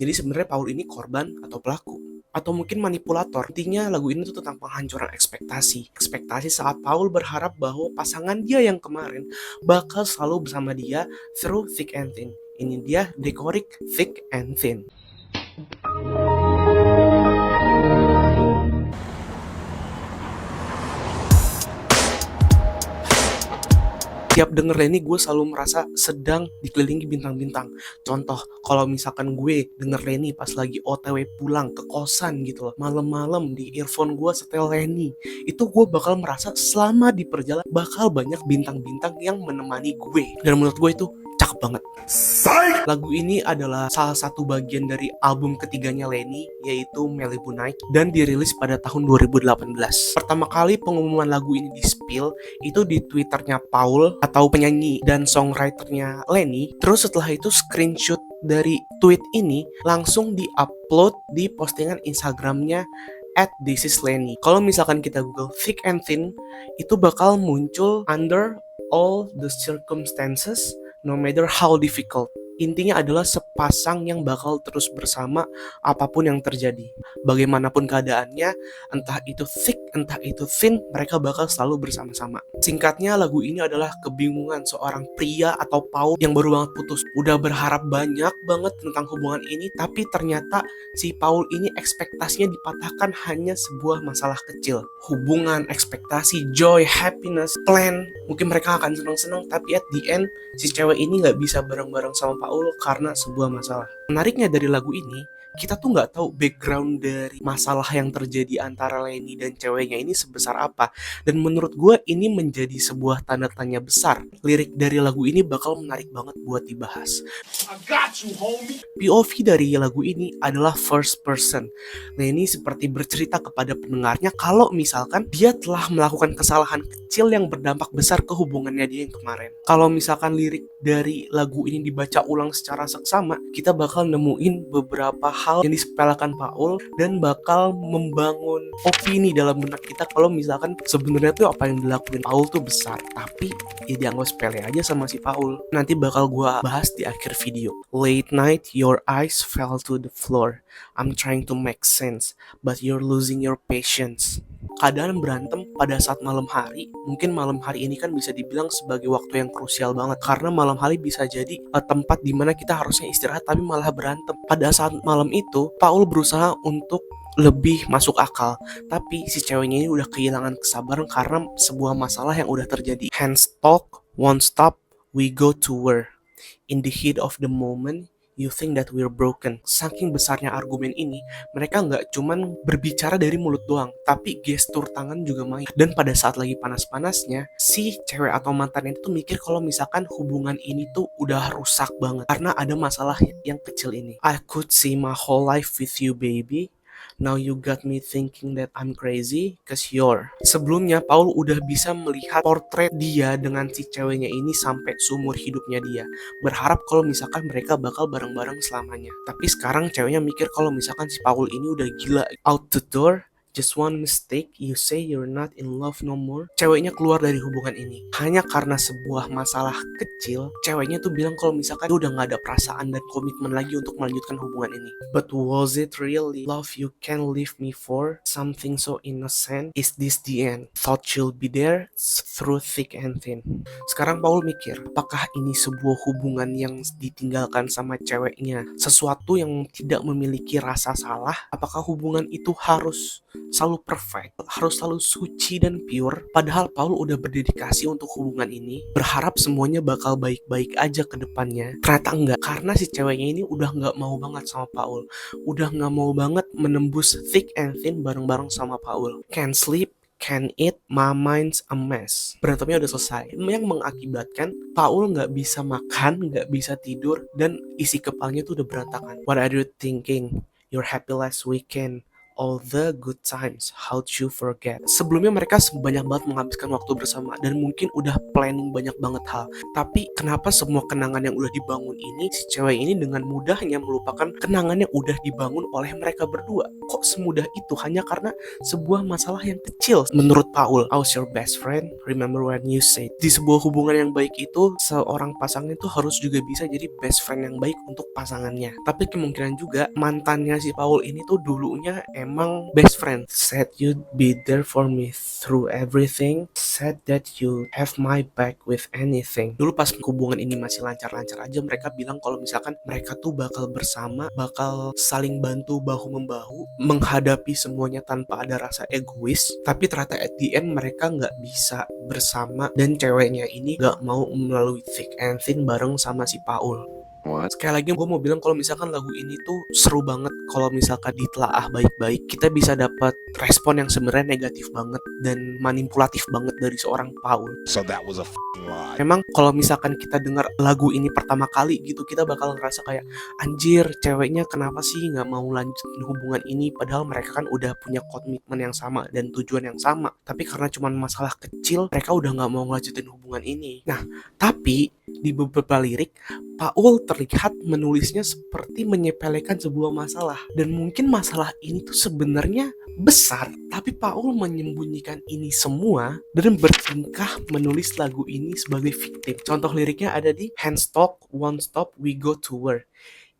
Jadi sebenarnya Paul ini korban atau pelaku? Atau mungkin manipulator? Intinya lagu ini tuh tentang penghancuran ekspektasi. Ekspektasi saat Paul berharap bahwa pasangan dia yang kemarin bakal selalu bersama dia through thick and thin. Ini dia Decorik Thick and Thin. Tiap denger Lenny gue selalu merasa sedang dikelilingi bintang-bintang. Contoh, kalau misalkan gue denger Lenny pas lagi OTW pulang ke kosan gitu loh, malam-malam di earphone gue setel Lenny, itu gue bakal merasa selama di perjalanan bakal banyak bintang-bintang yang menemani gue. Dan menurut gue itu cakep banget. Lagu ini adalah salah satu bagian dari album ketiganya Lenny, yaitu Malibu Night, dan dirilis pada tahun 2018. Pertama kali pengumuman lagu ini di-spill itu di Twitternya Paul atau penyanyi dan songwriternya Lenny. Terus setelah itu screenshot dari tweet ini langsung di-upload di postingan Instagramnya @thisislenny. Kalau misalkan kita Google Thick and Thin, itu bakal muncul under all the circumstances, no matter how difficult. Intinya adalah sepasang yang bakal terus bersama apapun yang terjadi. Bagaimanapun keadaannya, entah itu thick, entah itu thin, mereka bakal selalu bersama-sama. Singkatnya, lagu ini adalah kebingungan seorang pria atau Paul yang baru banget putus. Udah berharap banyak banget tentang hubungan ini, tapi ternyata si Paul ini ekspektasinya dipatahkan hanya sebuah masalah kecil. Hubungan, ekspektasi, joy, happiness, plan. Mungkin mereka akan senang-senang, tapi at the end, si cewek ini gak bisa bareng-bareng sama Paul karena sebuah masalah. Menariknya dari lagu ini, kita tuh nggak tahu background dari masalah yang terjadi antara Lenny dan ceweknya ini sebesar apa. Dan menurut gue ini menjadi sebuah tanda tanya besar. Lirik dari lagu ini bakal menarik banget buat dibahas. I got you, homie. POV dari lagu ini adalah first person. Lenny seperti bercerita kepada pendengarnya kalau misalkan dia telah melakukan kesalahan kecil yang berdampak besar ke hubungannya dia yang kemarin. Kalau misalkan lirik dari lagu ini dibaca ulang secara seksama, kita bakal nemuin beberapa hal yang disepelekan Paul dan bakal membangun opini dalam benak kita kalau misalkan sebenarnya tuh apa yang dilakuin Paul tuh besar, tapi ya dianggap sepele aja sama si Paul. Nanti bakal gue bahas di akhir video. Late night, your eyes fell to the floor. I'm trying to make sense, but you're losing your patience. Keadaan berantem pada saat malam hari, mungkin malam hari ini kan bisa dibilang sebagai waktu yang krusial banget, karena malam hari bisa jadi tempat dimana kita harusnya istirahat tapi malah berantem. Pada saat malam itu, Paul berusaha untuk lebih masuk akal, tapi si ceweknya ini udah kehilangan kesabaran karena sebuah masalah yang udah terjadi. Hands talk, won't stop, we go to war. In the heat of the moment, you think that we're broken. Saking besarnya argumen ini, mereka nggak cuman berbicara dari mulut doang, tapi gestur tangan juga main. Dan pada saat lagi panas-panasnya, si cewek atau mantan itu tuh mikir kalau misalkan hubungan ini tuh udah rusak banget karena ada masalah yang kecil ini. I could see my whole life with you, baby. Now you got me thinking that I'm crazy cause you're. Sebelumnya Paul udah bisa melihat portret dia dengan si ceweknya ini sampai seumur hidupnya dia. Berharap kalau misalkan mereka bakal bareng-bareng selamanya. Tapi sekarang ceweknya mikir kalau misalkan si Paul ini udah gila. Out the door, just one mistake, you say you're not in love no more. Ceweknya keluar dari hubungan ini hanya karena sebuah masalah kecil. Ceweknya tuh bilang kalau misalkan dia udah gak ada perasaan dan komitmen lagi untuk melanjutkan hubungan ini. But was it really love you can leave me for? Something so innocent? Is this the end? Thought you'll be there through thick and thin. Sekarang Paul mikir, apakah ini sebuah hubungan yang ditinggalkan sama ceweknya? Sesuatu yang tidak memiliki rasa salah? Apakah hubungan itu harus selalu perfect, harus selalu suci dan pure? Padahal Paul udah berdedikasi untuk hubungan ini, berharap semuanya bakal baik-baik aja ke depannya. Ternyata enggak, karena si ceweknya ini udah gak mau banget sama Paul, udah gak mau banget menembus thick and thin bareng-bareng sama Paul. Can't sleep, can't eat, my mind's a mess. Berantemnya udah selesai, yang mengakibatkan Paul gak bisa makan, gak bisa tidur, dan isi kepalanya tuh udah berantakan. What are you thinking? You're happy last weekend. all the good times, how'd you forget. Sebelumnya mereka banyak banget menghabiskan waktu bersama dan mungkin udah planning banyak banget hal. Tapi kenapa semua kenangan yang udah dibangun ini, si cewek ini dengan mudahnya melupakan kenangan yang udah dibangun oleh mereka berdua? Kok semudah itu hanya karena sebuah masalah yang kecil? Menurut Paul, I was your best friend, remember when you said. Di sebuah hubungan yang baik itu, seorang pasangan itu harus juga bisa jadi best friend yang baik untuk pasangannya. Tapi kemungkinan juga mantannya si Paul ini tuh dulunya emang best friend. Said you'd be there for me through everything, said that you have my back with anything. Dulu pas hubungan ini masih lancar-lancar aja, mereka bilang kalau misalkan mereka tuh bakal bersama, bakal saling bantu bahu-membahu menghadapi semuanya tanpa ada rasa egois. Tapi ternyata at the end mereka nggak bisa bersama dan ceweknya ini nggak mau melalui thick and thin bareng sama si Paul. Sekali lagi gue mau bilang kalau misalkan lagu ini tuh seru banget kalau misalkan ditelaah baik-baik, kita bisa dapat respon yang sebenarnya negatif banget dan manipulatif banget dari seorang Paul. So that was a f***ing lie. Memang kalau misalkan kita dengar lagu ini pertama kali gitu, kita bakal ngerasa kayak anjir, ceweknya kenapa sih nggak mau lanjutin hubungan ini, padahal mereka kan udah punya komitmen yang sama dan tujuan yang sama. Tapi karena cuma masalah kecil, mereka udah nggak mau lanjutin hubungan ini. Nah, tapi di beberapa lirik, Paul terlihat menulisnya seperti menyepelekan sebuah masalah. Dan mungkin masalah ini tuh sebenarnya besar, tapi Paul menyembunyikan ini semua dan bertingkah menulis lagu ini sebagai victim. Contoh liriknya ada di Hands Talk, Won't Stop, We Go To War.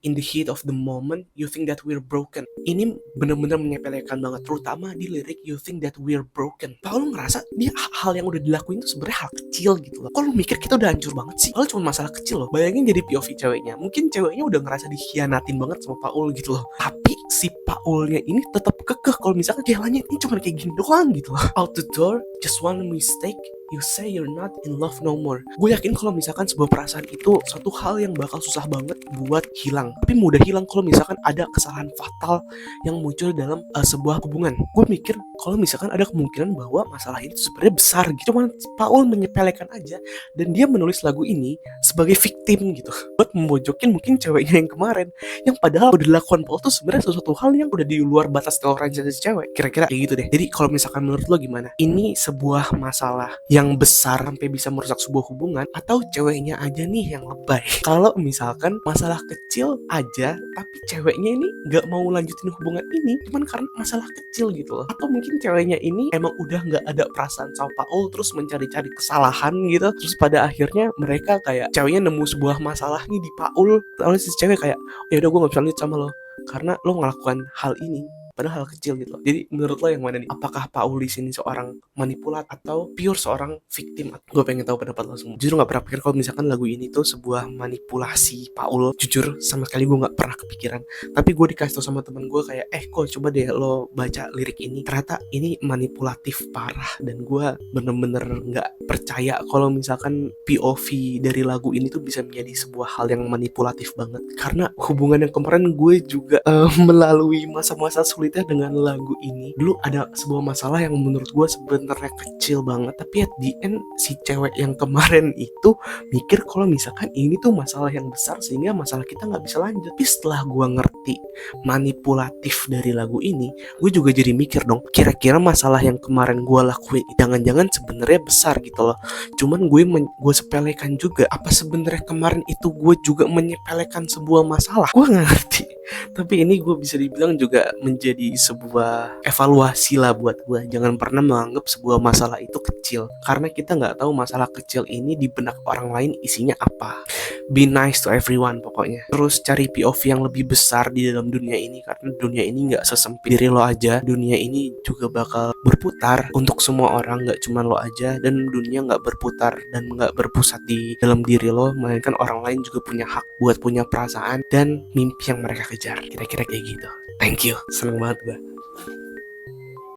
In the heat of the moment, you think that we're broken. Ini benar-benar menyepelekan banget, terutama di lirik you think that we're broken. Paul ngerasa dia hal yang udah dilakuin itu sebenarnya hal kecil gitu loh. Kok lu mikir kita udah hancur banget sih? Kalau cuma masalah kecil loh. Bayangin jadi POV ceweknya. Mungkin ceweknya udah ngerasa dikhianatin banget sama Paul gitu loh. Tapi si Paulnya ini tetap kekeh kalau misalkan jalannya ini cuma kayak gini doang gitu loh. Out the door, just one mistake, you say you're not in love no more. Gue yakin kalau misalkan sebuah perasaan itu suatu hal yang bakal susah banget buat hilang. Tapi mudah hilang kalau misalkan ada kesalahan fatal yang muncul dalam sebuah hubungan. Gue mikir kalau misalkan ada kemungkinan bahwa masalah itu sebenarnya besar gitu. Cuman Paul menyepelekan aja dan dia menulis lagu ini sebagai victim gitu. Buat membojokin mungkin ceweknya yang kemarin. Yang padahal udah dilakukan Paul tuh sebenarnya sesuatu hal yang udah di luar batas toleransi si cewek. Kira-kira kayak gitu deh. Jadi kalau misalkan menurut lo gimana? Ini sebuah masalah yang besar sampai bisa merusak sebuah hubungan, atau ceweknya aja nih yang lebay? Kalau misalkan masalah kecil aja tapi ceweknya ini gak mau lanjutin hubungan ini cuman karena masalah kecil gitu loh, atau mungkin ceweknya ini emang udah gak ada perasaan sama Paul terus mencari-cari kesalahan gitu, terus pada akhirnya mereka kayak ceweknya nemu sebuah masalah nih di Paul, lalu si cewek kayak ya udah gue gak bisa lanjut sama lo karena lo ngelakukan hal ini padahal hal kecil gitu loh. Jadi menurut lo yang mana nih? Apakah Paul di sini seorang manipulat atau pure seorang victim? Gue pengen tahu pendapat lo semua. Jujur gak pernah pikir kalau misalkan lagu ini tuh sebuah manipulasi Paul. Jujur sama sekali gue gak pernah kepikiran. Tapi gue dikasih tau sama temen gue kayak kok coba deh lo baca lirik ini. Ternyata ini manipulatif parah dan gue bener-bener gak percaya kalau misalkan POV dari lagu ini tuh bisa menjadi sebuah hal yang manipulatif banget. Karena hubungan yang kemarin gue juga melalui masa-masa sulit dengan lagu ini. Dulu ada sebuah masalah yang menurut gue sebenarnya kecil banget, tapi at the end si cewek yang kemarin itu mikir kalau misalkan ini tuh masalah yang besar sehingga masalah kita nggak bisa lanjut. Tapi setelah gue ngerti manipulatif dari lagu ini, gue juga jadi mikir dong, kira-kira masalah yang kemarin gue lakuin jangan-jangan sebenarnya besar gitu loh. Cuman gue sepelekan juga. Apa sebenarnya kemarin itu gue juga menyepelekan sebuah masalah? Gue nggak ngerti. Tapi ini gue bisa dibilang juga menjadi sebuah evaluasi lah buat gue. Jangan pernah menganggap sebuah masalah itu kecil, karena kita nggak tahu masalah kecil ini di benak orang lain isinya apa. Be nice to everyone pokoknya. Terus cari POV yang lebih besar di dalam dunia ini, karena dunia ini nggak sesempit diri lo aja. Dunia ini juga bakal berputar untuk semua orang, nggak cuma lo aja. Dan dunia nggak berputar dan nggak berpusat di dalam diri lo, melainkan orang lain juga punya hak buat punya perasaan dan mimpi yang mereka kejar. Kira-kira kayak gitu. Thank you, seneng banget gue.